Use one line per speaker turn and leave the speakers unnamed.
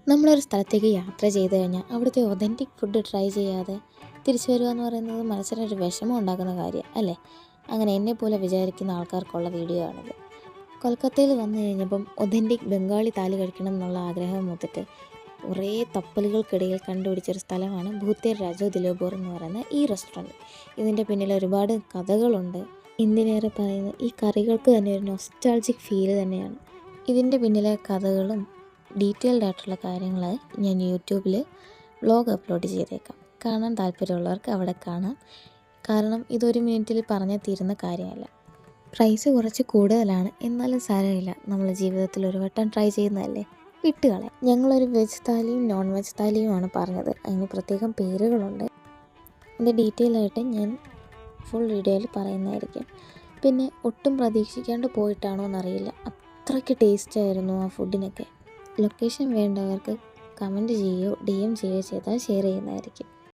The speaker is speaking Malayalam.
നമ്മളൊരു സ്ഥലത്തേക്ക് യാത്ര ചെയ്ത് കഴിഞ്ഞാൽ അവിടുത്തെ ഒതൻറ്റിക് ഫുഡ് ട്രൈ ചെയ്യാതെ തിരിച്ചു വരിക എന്ന് പറയുന്നത് മനസ്സിനൊരു വിഷമം ഉണ്ടാക്കുന്ന കാര്യം അല്ലേ? അങ്ങനെ എന്നെപ്പോലെ വിചാരിക്കുന്ന ആൾക്കാർക്കുള്ള വീഡിയോ ആണിത്. കൊൽക്കത്തയിൽ വന്നു കഴിഞ്ഞപ്പം ഒതൻറ്റിക് ബംഗാളി താലി കഴിക്കണം എന്നുള്ള ആഗ്രഹം മൂത്തിട്ട് കുറേ തപ്പലുകൾക്കിടയിൽ കണ്ടുപിടിച്ചൊരു സ്ഥലമാണ് ഭൂത്തേർ രാജോ ദിലോബോർ എന്ന് പറയുന്ന ഈ റെസ്റ്റോറൻറ്റ്. ഇതിൻ്റെ പിന്നിൽ ഒരുപാട് കഥകളുണ്ട്. എന്തിനേറെ പറയുന്നത് ഈ കറികൾക്ക് തന്നെ ഒരു നൊസ്റ്റാൾജിക് ഫീല് തന്നെയാണ്. ഇതിൻ്റെ പിന്നിലെ കഥകളും ഡീറ്റെയിൽഡ് ആയിട്ടുള്ള കാര്യങ്ങൾ ഞാൻ യൂട്യൂബിൽ വ്ളോഗ് അപ്ലോഡ് ചെയ്തേക്കാം. കാണാൻ താല്പര്യമുള്ളവർക്ക് അവിടെ കാണാം. കാരണം ഇതൊരു മിനിറ്റിൽ പറഞ്ഞാൽ തീരുന്ന കാര്യമല്ല. പ്രൈസ് കുറച്ച് കൂടുതലാണ്, എന്നാലും സാരമില്ല. നമ്മൾ ജീവിതത്തിൽ ഒരു വട്ടം ട്രൈ ചെയ്യുന്നതല്ലേ, വിട്ടുകളയാം. ഞങ്ങളൊരു വെജ് താലിയും നോൺ വെജ് താലിയുമാണ് പറഞ്ഞത്. അതിന് പ്രത്യേകം പേരുകളുണ്ട്. അതിൻ്റെ ഡീറ്റെയിൽ ആയിട്ട് ഞാൻ ഫുൾ വീഡിയോയിൽ പറയുന്നതായിരിക്കും. പിന്നെ ഒട്ടും പ്രതീക്ഷിക്കാണ്ട് പോയിട്ടാണോ എന്നറിയില്ല, അത്രയ്ക്ക് ടേസ്റ്റായിരുന്നു ആ ഫുഡിനൊക്കെ. ലൊക്കേഷൻ വേണ്ടവർക്ക് കമൻറ്റ് ചെയ്യുകയോ DM ചെയ്യുകയോ ചെയ്താൽ ഷെയർ ചെയ്യുന്നതായിരിക്കും.